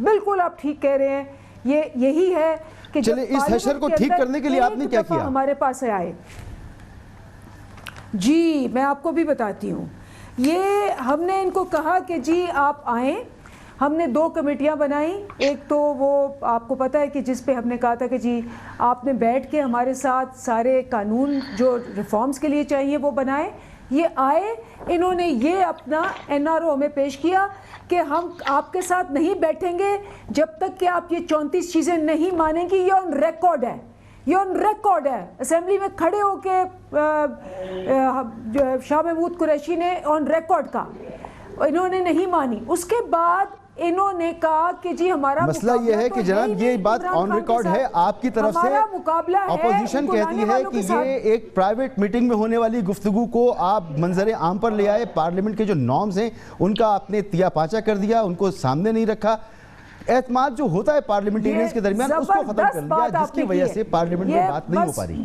بالکل آپ ٹھیک کہہ رہے ہیں. یہی ہے کہ چلے اس حشر کو ٹھیک کرنے کے لیے آپ نے کیا کیا؟ ہمارے پاس آئے جی میں آپ کو بھی بتاتی ہوں. یہ ہم نے ان کو کہا کہ جی آپ آئیں. ہم نے 2 کمیٹیاں بنائیں. ایک تو وہ آپ کو پتہ ہے کہ جس پہ ہم نے کہا تھا کہ جی آپ نے بیٹھ کے ہمارے ساتھ سارے قانون جو ریفارمز کے لیے چاہیے وہ بنائے. یہ آئے, انہوں نے یہ اپنا NRO ہمیں پیش کیا کہ ہم آپ کے ساتھ نہیں بیٹھیں گے جب تک کہ آپ یہ 34 چیزیں نہیں مانیں گی. یہ آن ریکارڈ ہے, یہ آن ریکارڈ ہے. اسمبلی میں کھڑے ہو کے شاہ محمود قریشی نے آن ریکارڈ کہا, انہوں نے نہیں مانی. اس کے بعد انہوں نے کہا کہ جی ہمارا مسئلہ یہ ہے کہ جناب یہ بات آن ریکارڈ ہے آپ کی طرف سے, اپوزیشن کہتی ہے کہ یہ ایک پرائیویٹ میٹنگ میں ہونے والی گفتگو کو آپ منظر عام پر لے آئے, پارلیمنٹ کے جو نارمز ہیں ان کا آپ نے تیا پاچا کر دیا, ان کو سامنے نہیں رکھا. اعتماد جو ہوتا ہے پارلیمنٹیرینز کے درمیان اس کو ختم کر دیا, جس کی وجہ سے پارلیمنٹ میں بات نہیں ہو پا رہی.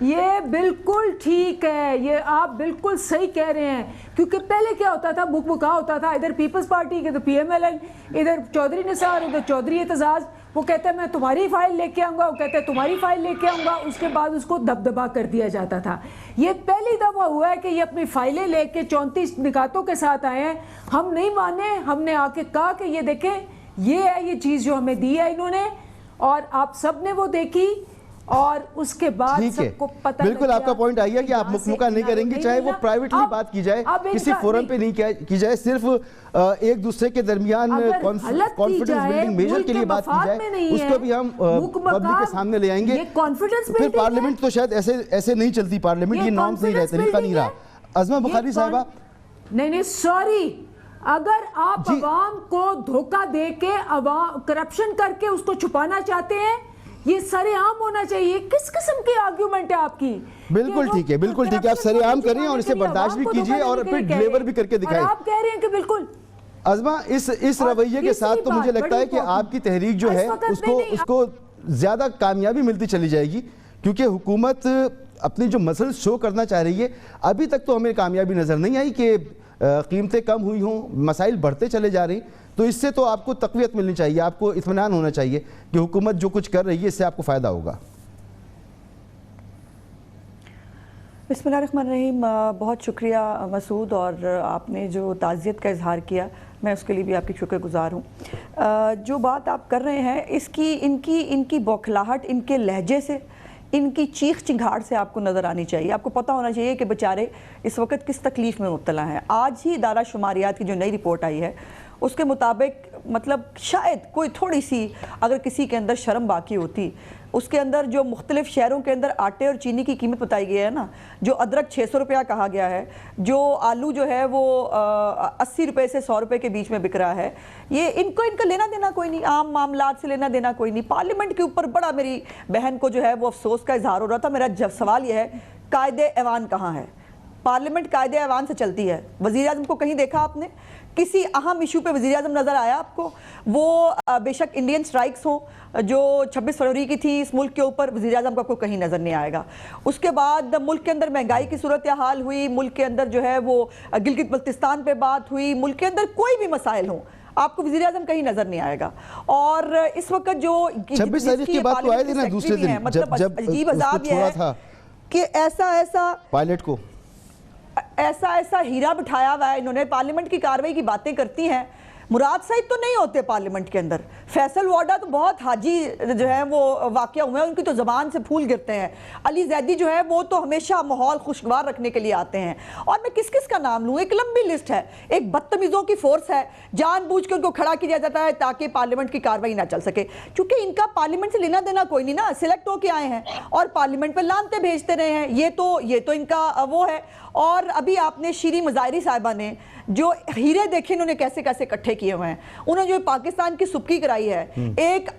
یہ بالکل ٹھیک ہے, یہ آپ بالکل صحیح کہہ رہے ہیں. کیونکہ پہلے کیا ہوتا تھا, بک بکا ہوتا تھا, ادھر پیپلز پارٹی کے تو PMLN, ادھر چودھری نثار, ادھر چودھری اعتزاز. وہ کہتے ہیں میں تمہاری فائل لے کے آؤں گا, وہ کہتے ہیں تمہاری فائل لے کے آؤں گا. اس کے بعد اس کو دبدبا کر دیا جاتا تھا. یہ پہلی دفعہ ہوا ہے کہ یہ اپنی فائلیں لے کے 34 نکاتوں کے ساتھ آئے ہیں. ہم نہیں مانے, ہم نے آ کے کہا کہ یہ دیکھیں یہ ہے یہ چیز جو ہمیں دی ہے انہوں نے, اور آپ سب نے وہ دیکھی, اور اس کے بعد سب کو پتہ لگ گیا. بالکل آپ کا پوائنٹ آئی ہے کہ آپ مکمکہ نہیں کریں گے, چاہے وہ پرائیویٹلی بات کی جائے, کسی فورم پہ نہیں کی جائے, صرف ایک دوسرے کے درمیان کانفیڈنس بلڈنگ میجر کے لیے بات کی جائے, اس کو بھی ہم پبلک کے سامنے لے آئیں گے. پھر پارلیمنٹ تو شاید ایسے نہیں چلتی, پارلیمنٹ یہ نارمز نہیں رہے, طریقہ نہیں رہا. عظمہ بخاری صاحبہ نہیں سوری, اگر آپ عوام کو دھوکہ دے کے کرپشن کر کے اس کو چھپانا چاہتے ہیں, یہ سر عام ہونا چاہیے. کس قسم کی آرگیومنٹ ہے آپ کی؟ بالکل ٹھیک ہے, بالکل ٹھیک ہے, آپ سر عام کریں اور اسے برداشت بھی کیجئے اور پھر ڈیلیور بھی کر کے دکھائیں. آپ کہہ رہے ہیں کہ بالکل عظمہ اس رویے کے ساتھ تو مجھے لگتا ہے کہ آپ کی تحریک جو ہے اس کو زیادہ کامیابی ملتی چلی جائے گی, کیونکہ حکومت اپنی جو مسئلہ شو کرنا چاہ رہی ہے, ابھی تک تو ہمیں کامیابی نظر نہیں آئی کہ قیمتیں کم ہوئی ہوں, مسائل بڑھتے چلے جا رہی. تو اس سے تو آپ کو تقویت ملنی چاہیے, آپ کو اطمینان ہونا چاہیے کہ حکومت جو کچھ کر رہی ہے اس سے آپ کو فائدہ ہوگا. بسم اللہ الرحمن الرحیم. بہت شکریہ مسعود, اور آپ نے جو تعزیت کا اظہار کیا میں اس کے لیے بھی آپ کی شکر گزار ہوں. جو بات آپ کر رہے ہیں اس کی ان کی بوکھلاہٹ, ان کے لہجے سے, ان کی چیخ چنگھاڑ سے آپ کو نظر آنی چاہیے. آپ کو پتہ ہونا چاہیے کہ بیچارے اس وقت کس تکلیف میں مبتلا ہیں. آج ہی ادارہ شماریات کی جو نئی رپورٹ آئی ہے اس کے مطابق مطلب شاید کوئی تھوڑی سی اگر کسی کے اندر شرم باقی ہوتی, اس کے اندر جو مختلف شہروں کے اندر آٹے اور چینی کی قیمت بتائی گئی ہے نا, جو ادرک 600 روپیہ کہا گیا ہے, جو آلو جو ہے وہ 80 روپے سے 100 روپے کے بیچ میں بک رہا ہے, یہ ان کا لینا دینا کوئی نہیں, عام معاملات سے لینا دینا کوئی نہیں. پارلیمنٹ کے اوپر بڑا میری بہن کو جو ہے وہ افسوس کا اظہار ہو رہا تھا. میرا سوال یہ ہے, قائد ایوان کہاں ہے؟ پارلیمنٹ قائد ایوان سے چلتی ہے. وزیر اعظم کو کہیں دیکھا آپ نے؟ کسی اہم ایشو پہ وزیر اعظم نظر آیا آپ کو؟ وہ بے شک انڈین سٹرائکس ہوں جو 26 فروری کی تھی اس ملک کے اوپر, وزیر اعظم کو آپ کو کہیں نظر نہیں آئے گا. اس کے بعد ملک کے اندر مہنگائی کی صورتحال ہوئی, ملک کے اندر جو ہے وہ گلگت بلتستان پہ بات ہوئی, ملک کے اندر کوئی بھی مسائل ہوں, آپ کو وزیر اعظم کہیں نظر نہیں آئے گا. اور اس وقت جو 26 تاریخ کی بات تو آئے تھے نا دوسرے دن, مطلب عجیب عذاب یہ ہے کہ ایسا پائلٹ کو ایسا ہیرا بٹھایا ہوا ہے انہوں نے. پارلیمنٹ کی کاروائی کی باتیں کرتی ہیں, مراد سعید تو نہیں ہوتے پارلیمنٹ کے اندر, فیصل واڈا تو بہت حاجی جو ہے وہ واقعہ ہوئے ہیں, ان کی تو زبان سے پھول گرتے ہیں. علی زیدی جو ہے وہ تو ہمیشہ ماحول خوشگوار رکھنے کے لیے آتے ہیں. اور میں کس کا نام لوں, ایک لمبی لسٹ ہے. ایک بدتمیزوں کی فورس ہے, جان بوجھ کے ان کو کھڑا کیا جاتا ہے تاکہ پارلیمنٹ کی کاروائی نہ چل سکے, کیونکہ ان کا پارلیمنٹ سے لینا دینا کوئی نہیں نا, سلیکٹ ہو کے آئے ہیں اور پارلیمنٹ پہ لانتے بھیجتے رہے ہیں. یہ تو ان کا وہ ہے. اور ابھی آپ نے شیریں مظاہری صاحبہ نے جو ہیرے دیکھے انہوں نے کیسے اکٹھے کیے ہوئے ہیں, انہوں نے جو پاکستان کی سبکی کرائی آئی ہے ایک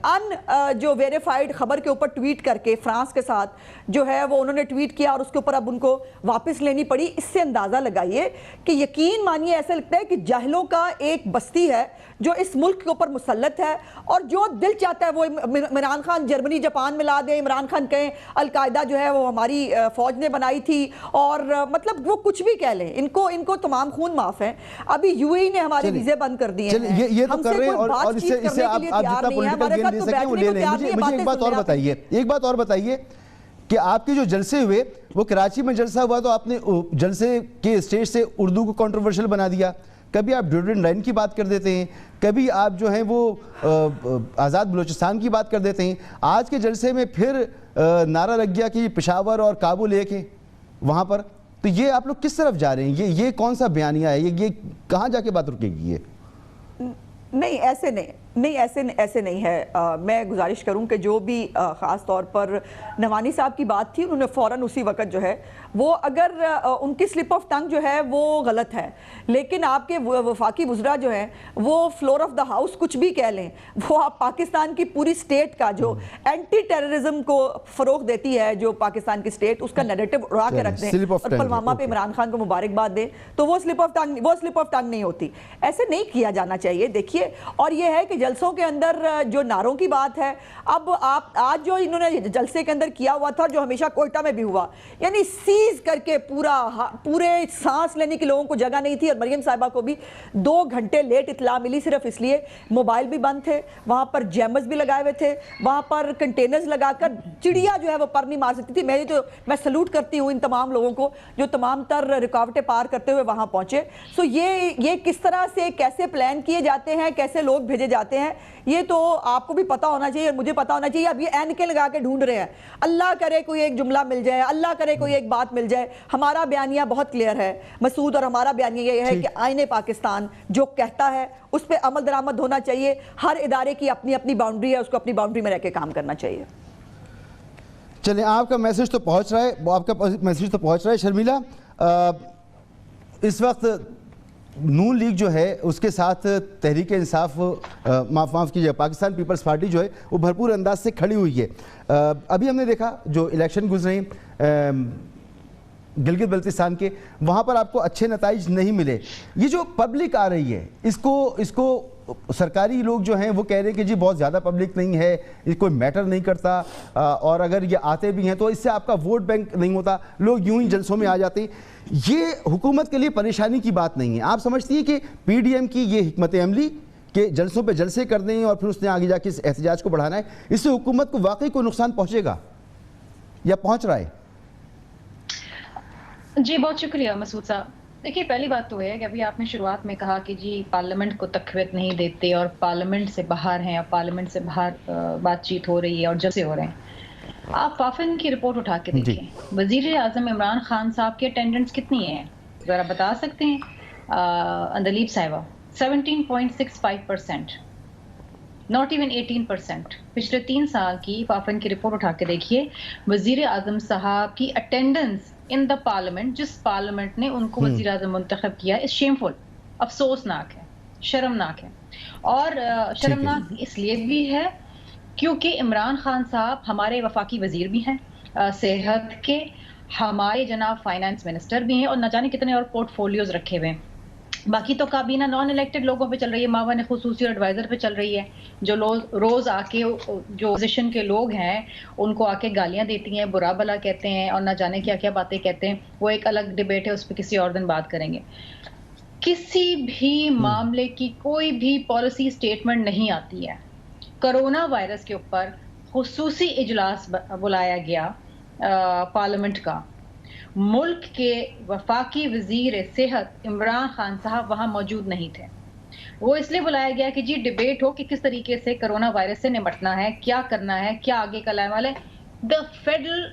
جو ویریفائڈ خبر کے اوپر ٹویٹ کر کے فرانس کے ساتھ جو ہے وہ انہوں نے ٹویٹ کیا اور اس کے اوپر اب ان کو واپس لینی پڑی. اس سے اندازہ لگائیے کہ یقین مانیے ایسا لگتا ہے کہ جاہلوں کا ایک بستی ہے جو اس ملک کے اوپر مسلط ہے اور جو دل چاہتا ہے وہ عمران خان جرمنی جاپان میں لا دیں, عمران خان کہیں القاعدہ جو ہے وہ ہماری فوج نے بنائی تھی, اور مطلب وہ کچھ بھی کہہ لیں, ان کو تمام خون معاف ہیں. ابھی یو اے ای نے ہمارے ویزے بند کر دیے ہیں, یہ تو کر رہے ہیں اور اس سے آپ جتنا پولیٹیکل گین لے سکیں وہ لے لیں. مجھے ایک بات اور بتائیے کہ آپ کے جو جلسے ہوئے وہ کراچی میں جلسہ ہوا تو آپ نے جلسے کے اسٹیج سے اردو کو کنٹروورشل بنا دیا, کبھی آپ ڈیوڈرن لائن کی بات کر دیتے ہیں, کبھی آپ جو ہیں وہ آزاد بلوچستان کی بات کر دیتے ہیں. آج کے جلسے میں پھر نعرہ لگ گیا کہ پشاور اور کابل لے کے وہاں پر, تو یہ آپ لوگ کس طرف جا رہے ہیں؟ یہ کون سا بیانیہ ہے؟ یہ کہاں جا کے بات رکے گی؟ یہ نہیں ایسے نہیں ہے. میں گزارش کروں کہ جو بھی خاص طور پر نوانی صاحب کی بات تھی انہوں نے فوراً اسی وقت جو ہے وہ اگر ان کی سلپ آف ٹنگ جو ہے وہ غلط ہے, لیکن آپ کے وفاقی وزراء جو ہیں وہ فلور آف دا ہاؤس کچھ بھی کہہ لیں, وہ آپ پاکستان کی پوری سٹیٹ کا جو اینٹی ٹیررزم کو فروغ دیتی ہے جو پاکستان کی سٹیٹ, اس کا نیریٹو اڑا کے رکھ دیں اور پلوامہ پہ عمران خان کو مبارکباد دیں, تو وہ سلپ آف ٹنگ نہیں ہوتی. ایسے نہیں کیا جانا چاہیے. دیکھیے, اور یہ ہے کہ جلسوں کے اندر جو نعروں کی بات ہے, اب آپ آج جو انہوں نے جلسے کے اندر کیا ہوا تھا جو ہمیشہ کوئٹہ میں بھی ہوا, یعنی سیز کر کے پورے سانس لینے کے لوگوں کو جگہ نہیں تھی, اور مریم صاحبہ کو بھی 2 گھنٹے لیٹ اطلاع ملی صرف اس لیے, موبائل بھی بند تھے, وہاں پر جیمز بھی لگائے ہوئے تھے, وہاں پر کنٹینرز لگا کر چڑیا جو ہے وہ پر نہیں مار سکتی تھی. میں سلوٹ کرتی ہوں ان تمام لوگوں کو جو تمام تر رکاوٹیں پار کرتے ہوئے وہاں پہنچے. سو یہ کس طرح سے کیسے پلان کیے جاتے ہیں, کیسے لوگ بھیجے جاتے ہیں, یہ تو آپ کو بھی پتا ہونا چاہیے اور مجھے پتا ہونا چاہیے. اب یہ اینکیں لگا کے ڈھونڈ رہے ہیں, اللہ کرے کوئی ایک جملہ مل جائے, اللہ کرے کوئی ایک بات مل جائے. ہمارا بیانیہ بہت کلیئر ہے مسعود, اور ہمارا بیانیہ یہ ہے کہ آئین پاکستان جو کہتا ہے اس پہ عمل درآمد ہونا چاہیے. ہر ادارے کی اپنی اپنی باؤنڈری ہے, اس کو اپنی باؤنڈری میں رہ کے کام کرنا چاہیے. چلیں, آپ کا میسج تو پہنچ رہا ہے. شرمیلا, اس وقت نون لیگ جو ہے اس کے ساتھ تحریک انصاف, معاف کیجیے, پاکستان پیپلز پارٹی جو ہے وہ بھرپور انداز سے کھڑی ہوئی ہے. ابھی ہم نے دیکھا جو الیکشن گزرے گلگت بلتستان کے, وہاں پر آپ کو اچھے نتائج نہیں ملے. یہ جو پبلک آ رہی ہے اس کو سرکاری لوگ جو ہیں وہ کہہ رہے ہیں کہ جی بہت زیادہ پبلک نہیں ہے, یہ کوئی میٹر نہیں کرتا, اور اگر یہ آتے بھی ہیں تو اس سے آپ کا ووٹ بینک نہیں ہوتا, لوگ یوں ہی جلسوں میں آ جاتے ہیں. یہ حکومت کے لیے پریشانی کی بات نہیں ہے. آپ سمجھتی ہیں کہ پی ڈی ایم کی یہ حکمت عملی کہ جلسوں پہ جلسے کر دیں اور پھر اس نے آگے جا کے احتجاج کو بڑھانا ہے, اس سے حکومت کو واقعی کوئی نقصان پہنچے گا یا پہنچ رہا ہے؟ جی بہت شکریہ مسعود صاحب. دیکھیے, پہلی بات تو ہے کہ ابھی آپ نے شروعات میں کہا کہ جی پارلیمنٹ کو تقویت نہیں دیتے اور پارلیمنٹ سے باہر ہیں, اور پارلیمنٹ سے باہر بات چیت ہو رہی ہے اور جلسے ہو رہے ہیں. آپ وافن کی رپورٹ اٹھا کے دیکھیں, وزیر اعظم عمران خان صاحب کی اٹینڈنس کتنی ہے ذرا بتا سکتے ہیں؟ اندلیب صاحبہ 17.65%, not even 18%. پچھلے 3 سال کی وافن کی رپورٹ اٹھا کے دیکھیے, وزیر اعظم صاحب کی اٹینڈنس ان دا پارلیمنٹ, جس پارلیمنٹ نے ان کو وزیر اعظم منتخب کیا, اس شیمفل, افسوسناک ہے, شرمناک ہے. اور شرمناک اس لیے بھی ہے کیونکہ عمران خان صاحب ہمارے وفاقی وزیر بھی ہیں صحت کے, ہمارے جناب فائنانس منسٹر بھی ہیں, اور نہ جانے کتنے اور پورٹ فولیوز رکھے ہوئے ہیں. باقی تو کابینہ نان الیکٹڈ لوگوں پہ چل رہی ہے, معاون خصوصی اور ایڈوائزر پہ چل رہی ہے, جو روز آ کے جو اپوزیشن کے لوگ ہیں ان کو آ کے گالیاں دیتی ہیں, برا بلا کہتے ہیں, اور نہ جانے کیا کیا باتیں کہتے ہیں. وہ ایک الگ ڈیبیٹ ہے, اس پہ کسی اور دن بات کریں گے. کسی بھی معاملے کی کوئی بھی پالیسی اسٹیٹمنٹ نہیں آتی ہے. کرونا وائرس کے اوپر خصوصی اجلاس بلایا گیا پارلیمنٹ کا, ملک کے وفاقی وزیر صحت عمران خان صاحب وہاں موجود نہیں تھے. وہ اس لیے بلایا گیا کہ جی ڈیبیٹ ہو کہ کس طریقے سے کرونا وائرس سے نمٹنا ہے, کیا کرنا ہے, کیا آگے کا لائے والے. The federal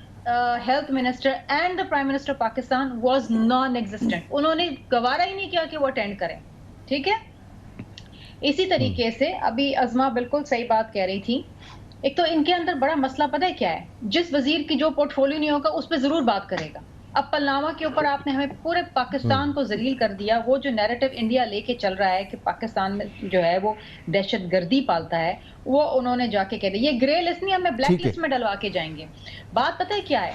health minister and the prime minister Pakistan was non existent. انہوں نے گوارا ہی نہیں کیا کہ وہ اٹینڈ کریں. ٹھیک ہے, اسی طریقے سے ابھی ازما بالکل صحیح بات کہہ رہی تھی. ایک تو ان کے اندر بڑا مسئلہ پتہ ہے کیا ہے, جس وزیر کی جو پورٹ فولیو نہیں ہوگا اس پہ ضرور بات کرے گا, اب پلنامہ کے اوپر آپ نے ہمیں پورے پاکستان کو ذلیل کر دیا. وہ جو نیریٹو انڈیا لے کے چل رہا ہے کہ پاکستان میں جو ہے وہ دہشت گردی پالتا ہے, وہ انہوں نے جا کے کہہ دیا. یہ گرے لسٹ نہیں, ہمیں بلیک لسٹ میں ڈلوا کے جائیں گے. بات پتہ ہے کیا ہے,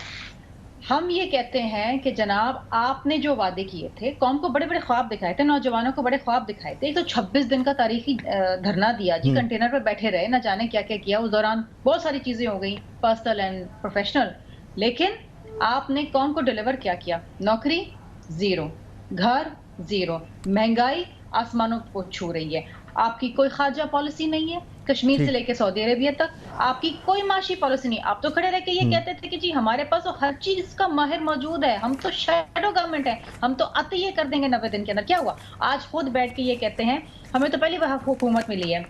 ہم یہ کہتے ہیں کہ جناب آپ نے جو وعدے کیے تھے, قوم کو بڑے بڑے خواب دکھائے تھے, نوجوانوں کو بڑے خواب دکھائے تھے. ایک تو 26 دن کا تاریخی دھرنا دیا جی, کنٹینر پہ بیٹھے رہے, نہ جانے کیا کیا کیا. اس دوران بہت ساری چیزیں ہو گئیں پرسنل اینڈ پروفیشنل, لیکن آپ نے قوم کو ڈیلیور کیا کیا؟ نوکری زیرو, گھر زیرو, مہنگائی آسمانوں کو چھو رہی ہے. آپ کی کوئی خارجہ پالیسی نہیں ہے, کشمیر سے لے کے سعودی عربیہ تک آپ کی کوئی معاشی پالیسی نہیں. آپ تو کھڑے رہ کے یہ کہتے تھے کہ جی ہمارے پاس تو ہر چیز کا ماہر موجود ہے, ہم تو شیڈو گورنمنٹ ہے, ہم تو آتے یہ کر دیں گے 90 دن کے اندر. کیا ہوا؟ آج خود بیٹھ کے یہ کہتے ہیں ہمیں تو پہلی بار حکومت ملی ہے,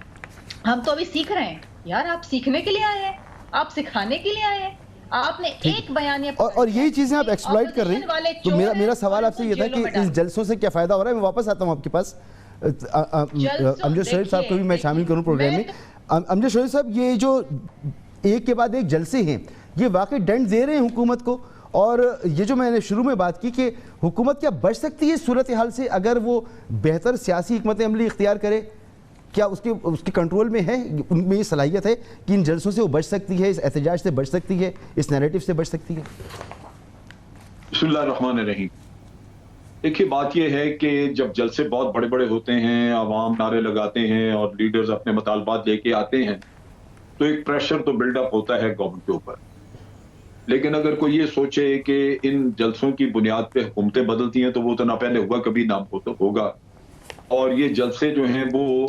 ہم تو ابھی سیکھ رہے ہیں. یار آپ سیکھنے کے لیے آئے ہیں, آپ سکھانے کے لیے آئے ہیں. آپ نے ایک بیانیہ اور یہی چیزیں آپ ایکسپلائٹ کر رہی ہیں. تو میرا سوال آپ سے یہ تھا کہ اس جلسوں سے کیا فائدہ ہو رہا ہے. میں واپس آتا ہوں آپ کے پاس. امجد شریف صاحب کو بھی میں شامل کروں پروگرام میں. امجد شریف صاحب, یہ جو ایک کے بعد ایک جلسے ہیں, یہ واقعی ڈنڈ دے رہے ہیں حکومت کو. اور یہ جو میں نے شروع میں بات کی کہ حکومت کیا بچ سکتی ہے صورتحال سے اگر وہ بہتر سیاسی حکمت عملی اختیار کرے؟ کیا اس کے کنٹرول میں ہے, ان میں یہ صلاحیت ہے کہ ان جلسوں سے وہ بچ سکتی ہے, اس احتجاج سے بچ سکتی ہے, اس نیریٹو سے بچ سکتی ہے؟ بسم اللہ الرحمن الرحیم. دیکھیے بات یہ ہے کہ جب جلسے بہت بڑے بڑے ہوتے ہیں, عوام نعرے لگاتے ہیں اور لیڈرز اپنے مطالبات لے کے آتے ہیں, تو ایک پریشر تو بلڈ اپ ہوتا ہے گورنمنٹ کے اوپر. لیکن اگر کوئی یہ سوچے کہ ان جلسوں کی بنیاد پہ حکومتیں بدلتی ہیں, تو وہ تو نہ پہلے ہوا کبھی نہ ہوگا. اور یہ جلسے جو ہیں وہ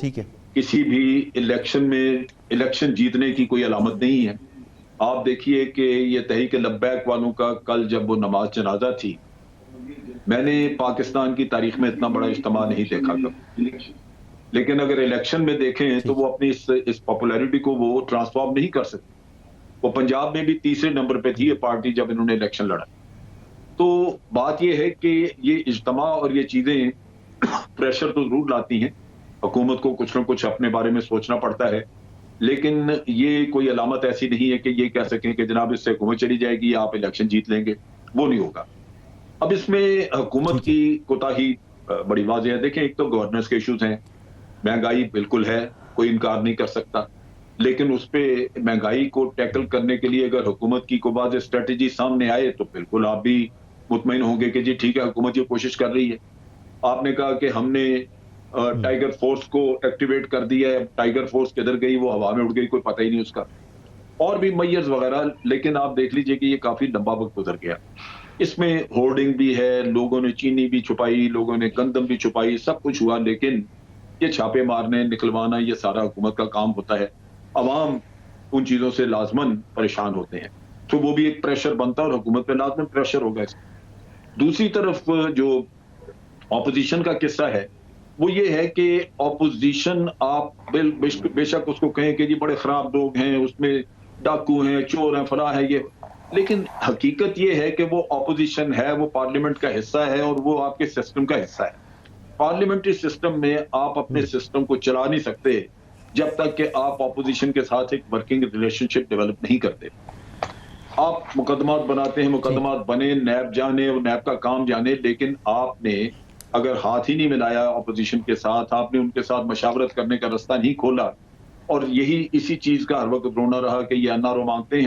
کسی بھی الیکشن جیتنے کی کوئی علامت نہیں ہے. آپ دیکھیے کہ یہ تحریک لبیک والوں کا کل جب وہ نماز جنازہ تھی, میں نے پاکستان کی تاریخ میں اتنا بڑا اجتماع نہیں دیکھا کبھی. لیکن اگر الیکشن میں دیکھیں تو وہ اپنی اس پاپولیرٹی کو وہ ٹرانسفارم نہیں کر سکتے. وہ پنجاب میں بھی تیسرے نمبر پہ تھی یہ پارٹی جب انہوں نے الیکشن لڑا. تو بات یہ ہے کہ یہ اجتماع اور یہ چیزیں پریشر تو ضرور لاتی ہیں, حکومت کو کچھ نہ کچھ اپنے بارے میں سوچنا پڑتا ہے. لیکن یہ کوئی علامت ایسی نہیں ہے کہ یہ کہہ سکیں کہ جناب اس سے حکومت چلی جائے گی, آپ الیکشن جیت لیں گے. وہ نہیں ہوگا. اب اس میں حکومت کی کوتاہی بڑی واضح ہے. دیکھیں, ایک تو گورننس کے ایشوز ہیں, مہنگائی بالکل ہے, کوئی انکار نہیں کر سکتا. لیکن اس پہ مہنگائی کو ٹیکل کرنے کے لیے اگر حکومت کی کوئی واضح اسٹریٹجی سامنے آئے تو بالکل آپ بھی مطمئن ہوں گے کہ جی ٹھیک ہے, حکومت یہ کوشش کر رہی ہے. آپ نے کہا کہ ہم نے ٹائیگر فورس کو ایکٹیویٹ کر دیا ہے, ٹائیگر فورس کدھر گئی, وہ ہوا میں اڑ گئی, کوئی پتہ ہی نہیں اس کا, اور بھی میئرز وغیرہ. لیکن آپ دیکھ لیجئے کہ یہ کافی لمبا وقت گزر گیا. اس میں ہورڈنگ بھی ہے, لوگوں نے چینی بھی چھپائی, لوگوں نے گندم بھی چھپائی, سب کچھ ہوا. لیکن یہ چھاپے مارنے, نکلوانا, یہ سارا حکومت کا کام ہوتا ہے. عوام ان چیزوں سے لازماً پریشان ہوتے ہیں, تو وہ بھی ایک پریشر بنتا ہے اور حکومت پہ لازماً پریشر ہوگا. دوسری طرف جو اپوزیشن کا قصہ ہے وہ یہ ہے کہ اپوزیشن آپ بے شک اس کو کہیں کہ جی بڑے خراب لوگ ہیں, اس میں ڈاکو ہیں, چور ہیں, فلاں ہے, یہ, لیکن حقیقت یہ ہے کہ وہ اپوزیشن ہے, وہ پارلیمنٹ کا حصہ ہے اور وہ آپ کے سسٹم کا حصہ ہے. پارلیمنٹری سسٹم میں آپ اپنے سسٹم کو چلا نہیں سکتے جب تک کہ آپ اپوزیشن کے ساتھ ایک ورکنگ ریلیشن شپ ڈیولپ نہیں کرتے. آپ مقدمات بناتے ہیں, مقدمات بنے, نیب جانے, نیب کا کام جانے, لیکن آپ نے اگر ہاتھ ہی نہیں ملایا اپوزیشن کے ساتھ, آپ نے ان کے ساتھ مشاورت کرنے کا راستہ نہیں کھولا, اور یہی اسی چیز کا ہر وقت رونا رہا کہ یہ NRO مانگتے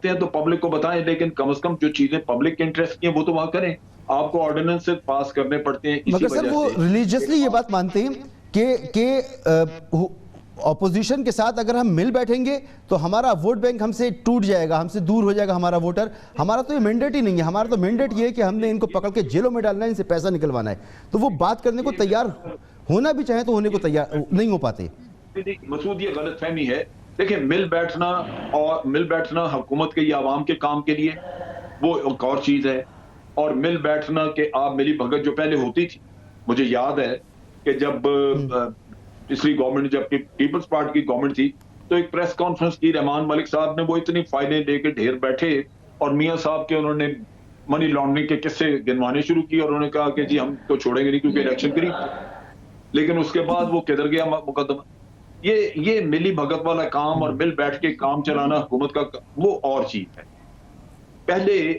ہیں تو پبلک کو بتائیں, لیکن کم از کم جو چیزیں پبلک کے انٹرسٹ کی ہیں وہ تو وہاں کریں. آپ کو آرڈیننس پاس کرنے پڑتے ہیں. مگر سر وہ ریلیجیسلی یہ بات مانتے ہیں کہ اپوزیشن کے ساتھ اگر ہم مل بیٹھیں گے تو ہمارا ووٹ بینک ہم سے ٹوٹ جائے گا, ہم سے دور ہو جائے گا ہمارا ووٹر. ہمارا تو یہ مینڈیٹ ہی نہیں ہے. ہمارا تو مینڈیٹ یہ ہے کہ ہم نے ان کو پکڑ کے جیلوں میں ڈالنا ہے, ان سے پیسہ نکلوانا ہے. تو وہ بات کرنے کو تیار ہونا بھی چاہیں تو ہونے کو تیار نہیں ہو پاتے. مسعود, یہ غلط فہمی ہے. دیکھیں, مل بیٹھنا حکومت کے یا عوام کے کام کے لیے وہ ایک اور چیز ہے, اور مل بیٹھنا کہ آپ ملی بھگت جو پہلے ہوتی تھی. مجھے یاد ہے کہ جب پچھلی گورنمنٹ, جب کہ پیپلز پارٹی کی گورنمنٹ تھی, تو ایک پریس کانفرنس کی رحمان ملک صاحب نے, وہ اتنی فائلیں لے کے ڈھیر بیٹھے اور میاں صاحب کے انہوں نے منی لانڈرنگ کے قصے گنوانے شروع کیے, اور انہوں نے کہا کہ جی ہم تو چھوڑیں گے نہیں کیونکہ الیکشن کری. لیکن اس کے بعد وہ کدھر گیا مقدمہ. یہ ملی بھگت والا کام اور مل بیٹھ کے کام چلانا حکومت کا وہ اور چیز ہے. پہلے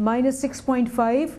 -6.5,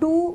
2,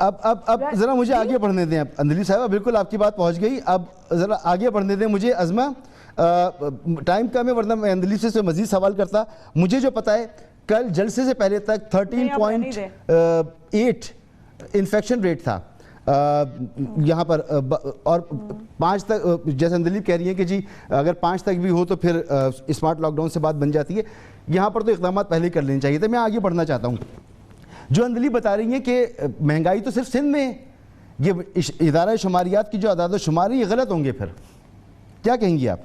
اب ذرا مجھے آگے بڑھنے دیں. اب اندلیب صاحبہ بالکل آپ کی بات پہنچ گئی, اب ذرا آگے بڑھنے دیں مجھے. عظمہ ٹائم کم ہے ورنہ میں اندلیب سے مزید سوال کرتا. مجھے جو پتا ہے کل جلسے سے پہلے تک 13.8 انفیکشن ریٹ تھا یہاں پر, اور 5 تک, جیسے اندلیب کہہ رہی ہیں کہ جی اگر 5 تک بھی ہو تو پھر اسمارٹ لاک ڈاؤن سے بات بن جاتی ہے. یہاں پر تو اقدامات پہلے کر لینے چاہیے تھے. میں آگے بڑھنا چاہتا ہوں. جو اندلیب بتا رہی ہیں کہ مہنگائی تو صرف سندھ میں, یہ ادارہ شماریات کی جو اعداد و شمار یہ غلط ہوں گے, پھر کیا کہیں گی آپ؟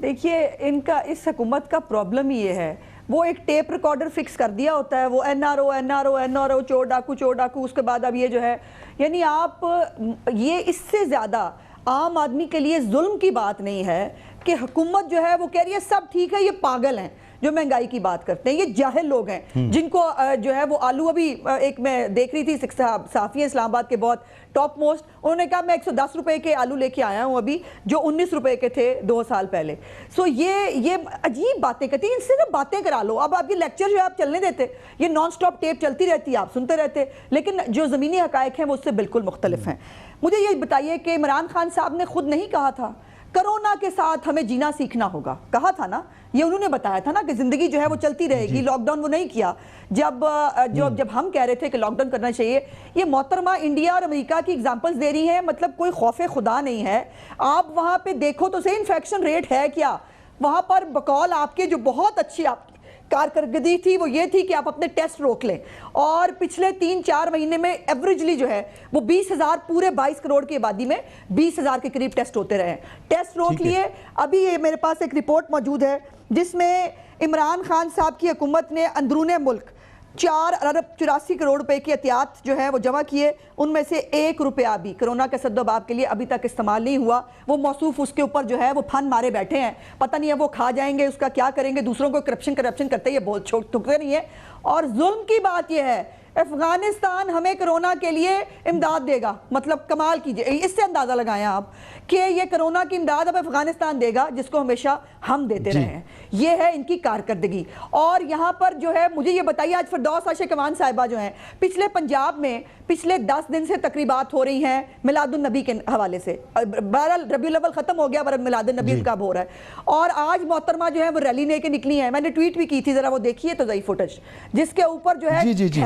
دیکھیے ان کا اس حکومت کا پرابلم یہ ہے, وہ ایک ٹیپ ریکارڈر فکس کر دیا ہوتا ہے, وہ NRO چور ڈاکو, اس کے بعد اب یہ جو ہے, یعنی آپ یہ اس سے زیادہ عام آدمی کے لیے ظلم کی بات نہیں ہے کہ حکومت جو ہے وہ کہہ رہی ہے سب ٹھیک ہے, یہ پاگل ہیں جو مہنگائی کی بات کرتے ہیں, یہ جاہل لوگ ہیں جن کو جو ہے وہ آلو, ابھی ایک میں دیکھ رہی تھی صحافی ہیں اسلام آباد کے بہت ٹاپ موسٹ, انہوں نے کہا میں 110 روپے کے آلو لے کے آیا ہوں ابھی جو 19 روپے کے تھے 2 سال پہلے. سو یہ عجیب باتیں کرتی ہیں, ان سے باتیں کرا لو. اب آپ یہ لیکچر جو ہے آپ چلنے دیتے, یہ نان سٹاپ ٹیپ چلتی رہتی, آپ سنتے رہتے, لیکن جو زمینی حقائق ہیں وہ اس سے بالکل مختلف ہیں. مجھے یہ بتائیے کہ عمران خان صاحب نے خود نہیں کہا تھا کرونا کے ساتھ ہمیں جینا سیکھنا ہوگا, کہا تھا نا, یہ انہوں نے بتایا تھا نا کہ زندگی جو ہے وہ چلتی رہے گی, لاک ڈاؤن وہ نہیں کیا. جب ہم کہہ رہے تھے کہ لاک ڈاؤن کرنا چاہیے, یہ محترمہ انڈیا اور امریکہ کی اگزامپلز دے رہی ہیں, مطلب کوئی خوف خدا نہیں ہے. آپ وہاں پہ دیکھو تو صحیح انفیکشن ریٹ ہے کیا وہاں پر, بقول آپ کے جو بہت اچھی آپ کارکردگی تھی وہ یہ تھی کہ آپ اپنے ٹیسٹ روک لیں, اور پچھلے 3-4 مہینے میں ایوریجلی جو ہے وہ 20,000 پورے 22 کروڑ کی آبادی میں 20,000 کے قریب ٹیسٹ ہوتے رہے. ٹیسٹ روک لیے. ابھی یہ میرے پاس ایک رپورٹ موجود ہے جس میں عمران خان صاحب کی حکومت نے اندرون ملک 4.84 کروڑ روپے کی احتیاط جو ہے وہ جمع کیے, ان میں سے 1 روپیہ بھی کرونا کے سد و باب کے لیے ابھی تک استعمال نہیں ہوا. وہ موصوف اس کے اوپر جو ہے وہ پھن مارے بیٹھے ہیں, پتہ نہیں ہے وہ کھا جائیں گے, اس کا کیا کریں گے, دوسروں کو کرپشن کرتے یہ بہت ٹھکتے نہیں ہے. اور ظلم کی بات یہ ہے افغانستان ہمیں کرونا کے لیے امداد دے گا, مطلب کمال کیجئے, اس سے اندازہ لگائیں آپ کہ یہ کرونا کی امداد اب افغانستان دے گا جس کو ہمیشہ ہم دیتے رہے ہیں. یہ ہے ان کی کارکردگی. اور یہاں پر جو ہے مجھے یہ بتائیے, آج فردوس عائشہ کمان صاحبہ جو ہیں پچھلے پنجاب میں پچھلے 10 دن سے تقریبات ہو رہی ہیں میلاد النبی کے حوالے سے, بہرحال ربیع الاول ختم ہو گیا پر میلاد النبی کب ہو رہا ہے, اور آج محترمہ جو ہے وہ ریلی لے کے نکلی ہیں. میں نے ٹویٹ بھی کی تھی, ذرا وہ دیکھیے تو ضعیف فوٹیج, جس کے اوپر جو ہے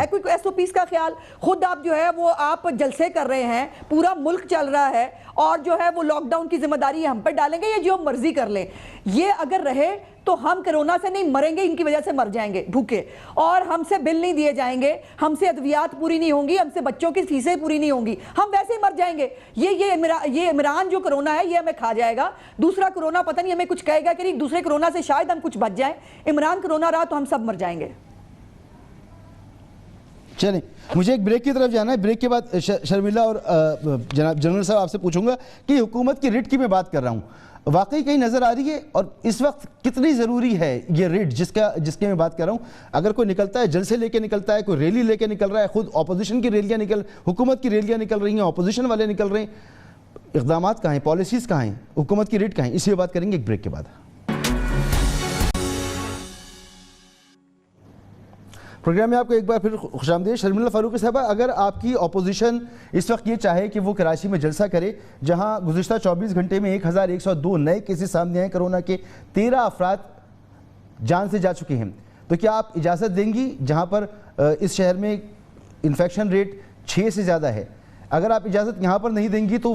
کوئی SOPs کا خیال, خود آپ جو ہے وہ آپ جلسے کر رہے ہیں, پورا ملک چل رہا ہے, اور جو ہے وہ لاک ڈاؤن کی ذمہ داری ہم پر ڈالیں گے, یہ جو مرضی کر لیں. یہ اگر رہے تو ہم کرونا سے نہیں مریں گے, ان کی وجہ سے مر جائیں گے بھوکے, اور ہم سے بل نہیں دیے جائیں گے, ہم سے ادویات پوری نہیں ہوں گی, ہم سے بچوں کی فیسیں پوری نہیں ہوں گی, ہم ویسے ہی مر جائیں گے. یہ عمران جو کرونا ہے یہ ہمیں کھا جائے گا, دوسرا کرونا پتہ نہیں ہمیں کچھ کہے گا کہ نہیں, دوسرے کرونا سے شاید ہم کچھ بچ جائیں. عمران کرونا رہا تو ہم سب مر جائیں گے. چلیں مجھے ایک بریک کی طرف جانا ہے. بریک کے بعد شرمیلا اور جناب جنرل صاحب آپ سے پوچھوں گا کہ حکومت کی ریٹ کی میں بات کر رہا ہوں, واقعی کہیں نظر آ رہی ہے, اور اس وقت کتنی ضروری ہے یہ ریٹ جس کی میں بات کر رہا ہوں. اگر کوئی نکلتا ہے جلسے لے کے نکلتا ہے, کوئی ریلی لے کے نکل رہا ہے, خود اپوزیشن کی ریلیاں حکومت کی ریلیاں نکل رہی ہیں, اپوزیشن والے نکل رہے ہیں, اقدامات کہاں ہیں, پالیسیز کہاں ہیں, حکومت کی ریٹ کہاں ہیں, اسی پہ بات کریں گے ایک بریک کے بعد. پروگرام میں آپ کو ایک بار پھر خوش آمدید. شرمیلا فاروقی صاحبہ, اگر آپ کی اپوزیشن اس وقت یہ چاہے کہ وہ کراچی میں جلسہ کرے جہاں گزشتہ 24 گھنٹے میں 1102 نئے کیسز سامنے آئے, کرونا کے 13 افراد جان سے جا چکے ہیں, تو کیا آپ اجازت دیں گی جہاں پر اس شہر میں انفیکشن ریٹ 6 سے زیادہ ہے, اگر آپ اجازت یہاں پر نہیں دیں گی تو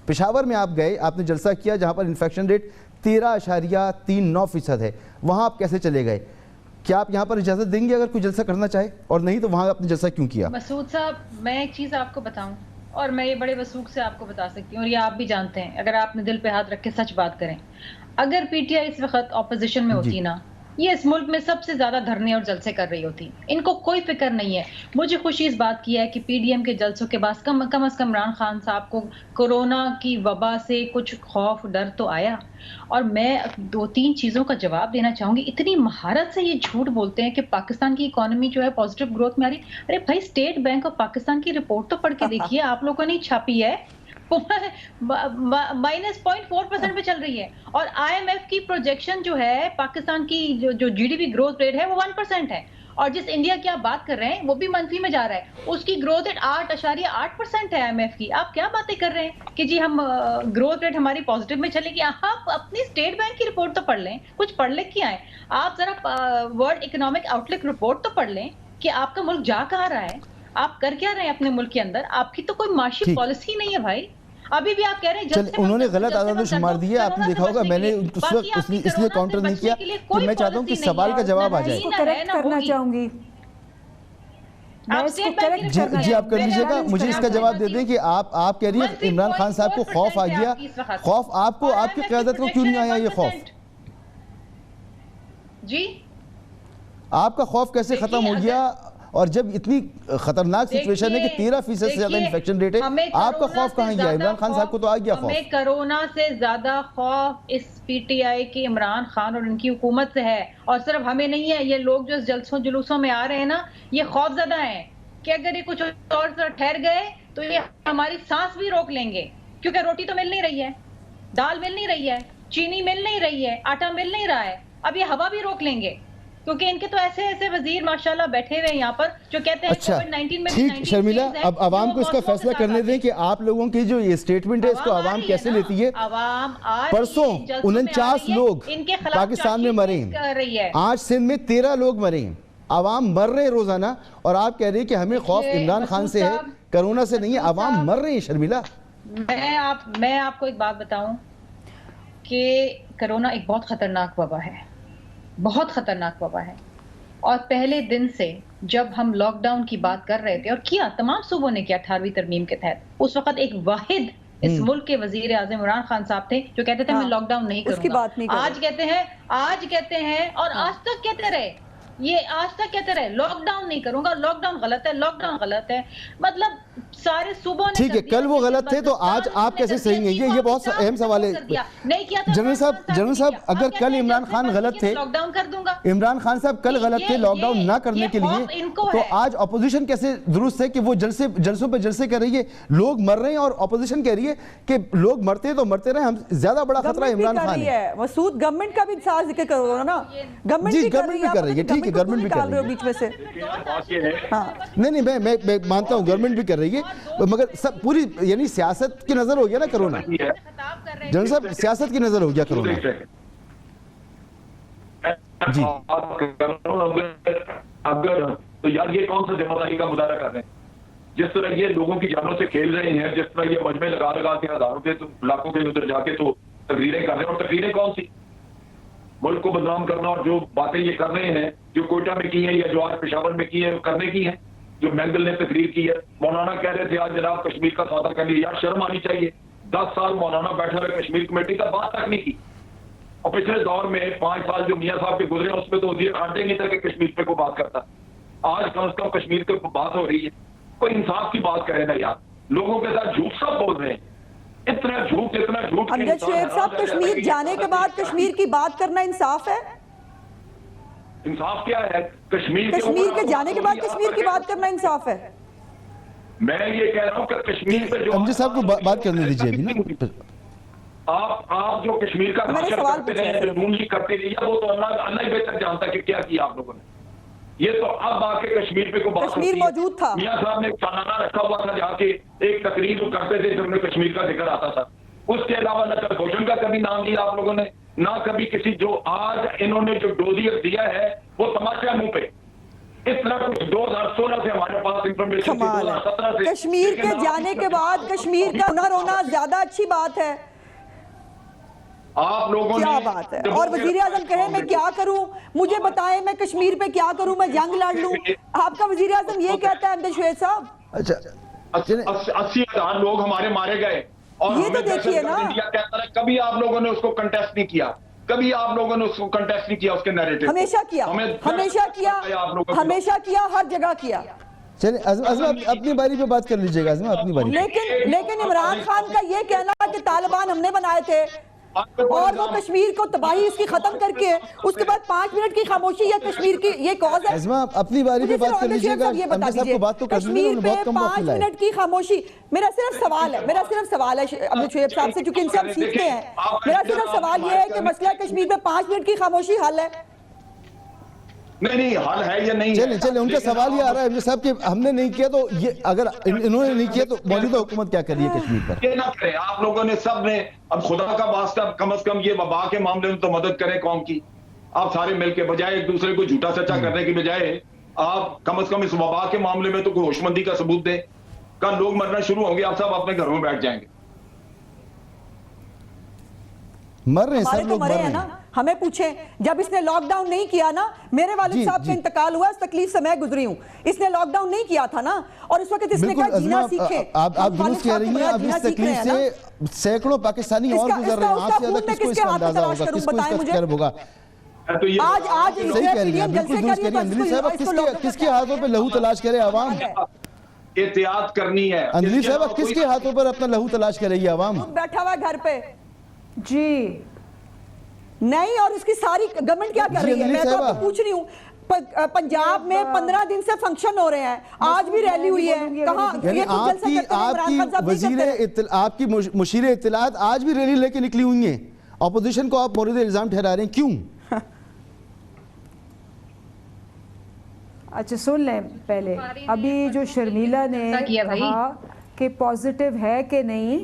پشاور میں آپ گئے, آپ نے جلسہ کیا جہاں پر انفیکشن ریٹ 13.39% ہے, وہاں آپ کیسے چلے گئے؟ کیا آپ یہاں پر اجازت دیں گے اگر کوئی جلسہ کرنا چاہے, اور نہیں تو وہاں آپ نے جلسہ کیوں کیا؟ مسعود صاحب, میں ایک چیز آپ کو بتاؤں, اور میں یہ بڑے وثوق سے آپ کو بتا سکتی ہوں, اور یہ آپ بھی جانتے ہیں, اگر آپ نے دل پہ ہاتھ رکھ کے سچ بات کریں, اگر PTI اس وقت اپوزیشن میں ہوتی نا, یہ اس ملک میں سب سے زیادہ دھرنے اور جلسے کر رہی ہوتی. ان کو کوئی فکر نہیں ہے. مجھے خوشی اس بات کی ہے کہ PDM کے جلسوں کے بعد کم از کم عمران خان صاحب کو کورونا کی وبا سے کچھ خوف ڈر تو آیا. اور میں 2-3 چیزوں کا جواب دینا چاہوں گی. اتنی مہارت سے یہ جھوٹ بولتے ہیں کہ پاکستان کی اکانومی جو ہے پازیٹیو گروتھ میں آ رہی. ارے بھائی, اسٹیٹ بینک آف پاکستان کی رپورٹ تو پڑھ کے دیکھیے, آپ لوگوں نے چھاپی ہے, -0.4% پہ چل رہی ہے, اور IMF کی پروجیکشن جو ہے پاکستان کی جو GDP گروتھ ریٹ ہے وہ 1% ہے, اور جس انڈیا کی آپ بات کر رہے ہیں وہ بھی منفی میں جا رہا ہے. اس کی گروتھ ریٹ 8.8% ہے IMF کی. آپ کیا باتیں کر رہے ہیں کہ جی ہم گروتھ ریٹ ہماری پازیٹیو میں چلے گی. آپ اپنی اسٹیٹ بینک کی رپورٹ تو پڑھ لیں, کچھ پڑھ لے کے آئیں. آپ ذرا ورلڈ اکنامک آؤٹ لک رپورٹ تو پڑھ لیں کہ آپ کا ملک جا کہاں رہا ہے, آپ کر کیا رہے ہیں اپنے ملک کے اندر. آپ کی تو کوئی معاشی پالیسی نہیں ہے بھائی. ابھی بھی آپ کہہ رہے ہیں چلیں انہوں نے غلط اعداد و شمار دیے, آپ نے دیکھا ہوگا, میں نے اس وقت اس لیے کاؤنٹر نہیں کیا کہ میں چاہتا ہوں کہ سوال کا جواب آ جائے. اس کو کریکٹ کرنا چاہوں گی, میں اس کو کریکٹ کرنا جی آپ کر لیجئے گا. مجھے اس کا جواب دے دیں کہ آپ کہہ رہی ہیں عمران خان صاحب کو خوف آ گیا. خوف آپ کو, آپ کی قیادت کو کیوں نہیں آیا یہ خوف؟ جی آپ کا خوف کیسے ختم ہو گیا؟ اور جب اتنی خطرناک سچویشن ہے کہ 13% سے زیادہ انفیکشن ریٹ ہے, آپ کا خوف کہاں گیا؟ عمران خان صاحب کو تو آ گیا خوف. ہمیں کرونا سے زیادہ خوف اس PTI کی عمران خان اور ان کی حکومت سے ہے, اور صرف ہمیں نہیں ہے. یہ لوگ جو جلسوں جلوسوں میں آ رہے ہیں نا, یہ خوف زدہ ہیں کہ اگر یہ کچھ اور ٹھہر گئے تو یہ ہماری سانس بھی روک لیں گے, کیونکہ روٹی تو مل نہیں رہی ہے, دال مل نہیں رہی ہے, چینی مل نہیں رہی ہے, آٹا مل نہیں رہا ہے. اب یہ ہوا بھی روک لیں گے, کیونکہ ان کے تو ایسے ایسے وزیر ماشاءاللہ بیٹھے ہوئے ہیں یہاں پر جو کہتے ہیں کووڈ-19 میں ٹھیک شرمیلا, اب عوام کو اس کا فیصلہ کرنے دیں کہ آپ لوگوں کی جو یہ سٹیٹمنٹ ہے اس کو عوام کیسے لیتی ہے. پرسوں 49 لوگ پاکستان میں مرے ہیں, آج سندھ میں 13 لوگ مرے ہیں. عوام مر رہے ہیں روزانہ, اور آپ کہہ رہے ہیں کہ ہمیں خوف عمران خان سے ہے, کرونا سے نہیں ہے. عوام مر رہے ہیں شرمیلا. میں آپ کو ایک بات بتاؤں کہ کرونا ایک بہت خطرناک وبا ہے, بہت خطرناک وبا ہے. اور پہلے دن سے جب ہم لاک ڈاؤن کی بات کر رہے تھے, اور کیا تمام صوبوں نے کیا 18ویں ترمیم کے تحت, اس وقت ایک واحد اس ملک کے وزیر اعظم عمران خان صاحب تھے جو کہتے تھے میں لاک ڈاؤن نہیں کروں گا. آج کہتے ہیں اور آج تک کہتے رہے, یہ آج تک کہتے رہے لاک ڈاؤن نہیں کروں گا, لاک ڈاؤن غلط ہے, لاک ڈاؤن غلط ہے. مطلب سارے صوبوں نے ٹھیک ہے, کل وہ غلط تھے تو آج آپ کیسے صحیح ہیں؟ یہ بہت اہم سوال ہے. جنرل صاحب اگر کل عمران خان غلط تھے, عمران خان صاحب کل غلط تھے لاک ڈاؤن نہ کرنے کے لیے, تو آج اپوزیشن کیسے درست ہے کہ وہ جلسوں پہ جلسے کر رہی ہے؟ لوگ مر رہے ہیں اور اپوزیشن کہہ رہی ہے کہ لوگ مرتے ہیں تو مرتے رہے, ہم زیادہ بڑا خطرہ عمران خان ہے. مسعود گورنمنٹ کا بھی ساتھ ذکر کرو نا, جی گورنمنٹ بھی کر رہی ہے, ٹھیک ہے گورنمنٹ بھی کر رہی ہے بیچ میں سے. نہیں میں مانتا ہوں گورنمنٹ بھی کر رہی ہے, مگر سب پوری یعنی سیاست کی نظر ہو گیا نا کرونا. جنرل صاحب سیاست کی نظر ہو گیا کرونا. جی اگر تو یار یہ کون سا ذمہ داری کا مظاہرہ کر رہے ہیں؟ جس طرح یہ لوگوں کی جانوں سے کھیل رہے ہیں, جس طرح یہ مجمع لگا کے ہزاروں کے لاکھوں کے ادھر جا کے تو تقریریں کر رہے ہیں, اور تقریریں کون سی؟ ملک کو بدنام کرنا. اور جو باتیں یہ کر رہے ہیں جو کوئٹہ میں کی ہیں یا جو آج پشاور میں کی ہیں, کرنے کی ہیں. جو مینگل نے تقریر کی ہے, مولانا کہہ رہے تھے آج جناب کشمیر کا سودا کر لیا. یار شرم آنی چاہیے, 10 سال مولانا بیٹھا رہے, کشمیر کمیٹی کا بات تک نہیں کی. اور پچھلے دور میں 5 سال جو میاں صاحب کے گزرے اس میں تو وزیر خارجہ نہیں تھا کہ کشمیر پہ کوئی بات کرتا. آج کم از کم کشمیر پہ بات ہو رہی ہے. کوئی انصاف کی بات کرے نا یار, لوگوں کے ساتھ جھوٹ سب بول رہے ہیں, اتنا جھوٹ. امجد شعیب صاحب, کشمیر جانے کے بعد کشمیر کی بات کرنا انصاف ہے؟ انصاف کیا ہے؟ کشمیر کے جانے کے بعد کشمیر کی بات کرنا انصاف ہے؟ میں یہ کہہ رہا ہوں کہ کشمیر پہ جو امجد صاحب کو بات کرنے دیجیے ابھی نا. آپ جو کشمیر کا کرتے رہے, وہ تو اللہ ہی بہتر جانتا کہ کیا کیا آپ لوگوں نے. یہ تو اب آ کے کشمیر پہ کو بات کشمیر موجود تھا, میاں صاحب نے سالانہ رکھا ہوا تھا جا کے ایک تقریر کرتے تھے جب میں کشمیر کا ذکر آتا تھا. اس کے علاوہ نہ کلبھوشن کا کبھی نام لیا آپ لوگوں نے, نہ کبھی کسی جو آج انہوں نے جو ڈوزیت دیا ہے وہ تماشا منہ پہ. اتنا کچھ 2016 سے ہمارے پاس انفارمیشن تھی, 2017 سے. کشمیر کے جانے کے بعد کشمیر کا رونا زیادہ اچھی بات ہے. آپ لوگوں نے کیا بات ہے, اور وزیر اعظم کہے میں کیا کروں, مجھے بتائیں میں کشمیر پہ کیا کروں, میں جنگ لڑ لوں. آپ کا وزیر اعظم یہ کہتا ہے امجد شعیب صاحب. اچھا 80,000 لوگ ہمارے مارے گئے, اور یہ تو دیکھیے نا, کبھی آپ لوگوں نے اس کو کنٹیسٹ نہیں کیا, کبھی آپ لوگوں نے اس کو کنٹیسٹ نہیں کیا. اس کے نیریٹو ہمیشہ کیا, ہمیشہ کیا, ہر جگہ کیا. چلیں عظمہ اپنی باری پہ بات کر لیجئے گا, عظمہ اپنی باری. لیکن عمران خان کا یہ کہنا کہ طالبان ہم نے بنائے تھے اور وہ کشمیر کو تباہی اس کی ختم کر کے اس کے بعد 5 منٹ کی خاموشی یا کشمیر کی یہ کاز ہے. عظمہ اپنی باری پہ بات کر لیجئے گا, امجد صاحب کو بات تو کرنی ہے, انہوں نے بہت کم وقت ملا ہے. 5 منٹ کی خاموشی. میرا صرف سوال ہے امجد شعیب صاحب سے, چونکہ ان سے ہم سیکھتے ہیں, میرا صرف سوال یہ ہے کہ مسئلہ کشمیر میں 5 منٹ کی خاموشی حل ہے. نہیں حل ہے یا نہیں ہے. چلیں ان کا سوال یہ آ رہا ہے امجد صاحب کہ ہم نے نہیں کیا تو یہ اگر انہوں نے نہیں کیا تو موجودہ حکومت کیا کر رہی ہے کشمیر پر؟ یہ نہ کریں آپ لوگوں نے سب نے. اب خدا کا واسطہ کم از کم یہ وبا کے معاملے میں تو مدد کریں قوم کی. آپ سارے مل کے بجائے ایک دوسرے کو جھوٹا سچا کرنے کی بجائے آپ کم از کم اس وبا کے معاملے میں تو کوئی ہوشمندی کا ثبوت دیں. کل لوگ مرنا شروع ہوں گے آپ سب اپنے گھروں میں بیٹھ جائیں گے. مر رہے ہیں ہمارے سب تو لوگ مرے مر رہے ہیں نا. ہیں. ہمیں پوچھیں جب اس نے لاک ڈاؤن نہیں کیا نا, میرے والد صاحب کا انتقال ہوا, اس تکلیف سے میں گزری ہوں. اس نے لاک ڈاؤن نہیں کیا تھا نا, اور اس وقت اس نے کہا جینا سیکھے. آپ درست کہہ رہی ہیں, اب اس تکلیف سے سینکڑوں پاکستانی اور گزر رہے ہیں. آپ سے زیادہ کس کو اس کا اندازہ ہوگا, کس کو اس کا کرب ہوگا. آج صحیح کہہ رہی ہیں, بالکل درست کہہ رہی ہیں اندلی صاحبہ. کس کے ہاتھوں پہ لہو تلاش کرے عوام؟ احتیاط کرنی ہے. اندلی صاحبہ کس کے ہاتھوں پر اپنا لہو تلاش کرے گی عوام؟ بیٹھا ہوا گھر پہ جی نہیں, اور اس کی ساری گورنمنٹ کیا کر رہی ہے؟ میں تو آپ کو پوچھ رہی ہوں. پنجاب میں 15 دن سے فنکشن ہو رہے ہیں, آج بھی ریلی ہوئی ہے. کہاں یعنی آپ کی مشیر اطلاعات آج بھی ریلی لے کے نکلی ہوئی ہیں, اپوزیشن کو آپ مورد الزام ٹھہرا رہے ہیں, کیوں؟ اچھا سن لیں پہلے, ابھی جو شرمیلا نے کہا کہ پازیٹیو ہے کہ نہیں,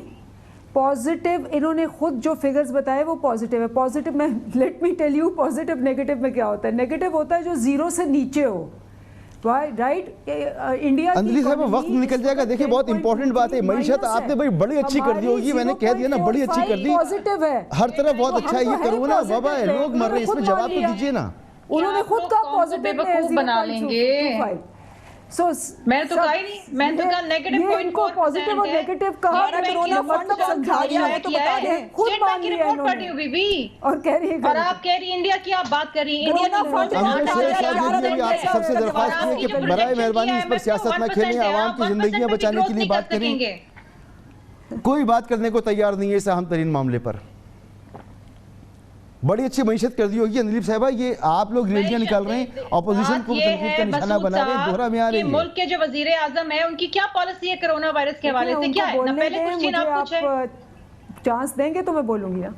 پازیٹیو انہوں نے خود جو فگرز بتائے وہ پازیٹیو ہے. پازیٹیو میں let me tell you positive negative میں کیا ہوتا ہے. نیگیٹو ہوتا ہے جو زیرو سے نیچے ہو, رائٹ. انڈیا اندلی صاحب وقت نکل جائے گا. دیکھیں بہت امپورٹنٹ بات ہے, معیشت آپ نے بڑی اچھی کر دی ہوگی, میں نے کہہ دیا نا بڑی اچھی کر دی, پازیٹیو ہے ہر طرف بہت اچھا ہے. یہ کرونا وبا ہے, لوگ مر رہے ہیں, اس میں جواب تو دیجئے نا. انہوں نے خود کہا پازیٹیو بنا لیں گے. میں تو کہا ہی نہیں, میں تو کہا نیگیٹو ان کو پازیٹیو اور نیگیٹو کہا, کرونا فنڈ سمجھا دیا ہے تو بتا دیں. خود مان لیا رپورٹ پڑھی ہوئی بھی, اور کہہ رہی ہے, اور آپ کہہ رہی ہیں انڈیا کی, آپ بات کر رہی ہیں انڈیا کی. آپ سب سے درخواست کی کہ برائے مہربانی اس پر سیاست نہ کھیلیں, عوام کی زندگیاں بچانے کے لیے بات کریں. کوئی بات کرنے کو تیار نہیں ہے اس اہم ترین معاملے پر. بڑی اچھی معیشت کر دی ہوگی اندلیب صاحبہ. یہ آپ لوگ ریلیاں نکال رہے ہیں, اپوزیشن کو تنقید کا نشانہ بنا رہے ہیں, دوہرا معیار ہے. ملک کے جو وزیر اعظم ہیں ان کی کیا پالیسی ہے کرونا وائرس کے حوالے سے, کیا ہے؟ نہ پہلے کچھ چیز آپ پوچھیں, چانس دیں گے تو میں بولوں گی نا.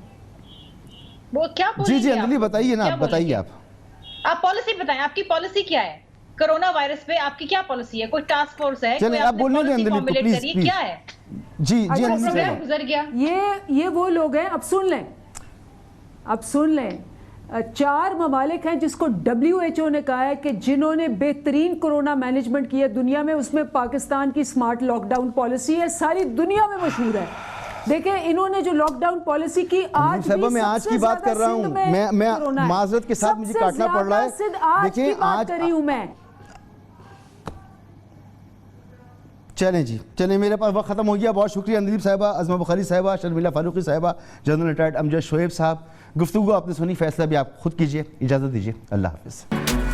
وہ کیا بولیں گے؟ جی اندلی بتائیے نا, بتائیے آپ پالیسی بتائیں, آپ کی پالیسی کیا ہے کرونا وائرس پہ؟ آپ کی کیا پالیسی ہے؟ کوئی ٹاسک فورس ہے؟ چلیں آپ بولنے دیں اندلی کو پلیز, کیا ہے؟ جی گزر گیا. یہ وہ لوگ ہیں, اب سن لیں, 4 ممالک ہیں جس کو WHO نے کہا ہے کہ جنہوں نے بہترین کرونا مینجمنٹ کی ہے دنیا میں, اس میں پاکستان کی سمارٹ لاک ڈاؤن پالیسی ہے, ساری دنیا میں مشہور ہے. دیکھیں انہوں نے جو لاک ڈاؤن پالیسی کی, آج بھی میں آج کی بات کر رہا ہوں, میں معذرت کے ساتھ مجھے کاٹنا پڑ رہا ہے. دیکھیں آج کر رہی ہوں میں. چلیں میرے پاس وقت ختم ہو گیا. بہت شکریہ اندلیب صاحبہ, عظمہ بخاری صاحبہ, شرمیلا فاروقی صاحبہ, جنرل ریٹائرڈ امجد شعیب صاحب. گفتگو آپ نے سنی, فیصلہ بھی آپ خود کیجئے. اجازت دیجئے, اللہ حافظ.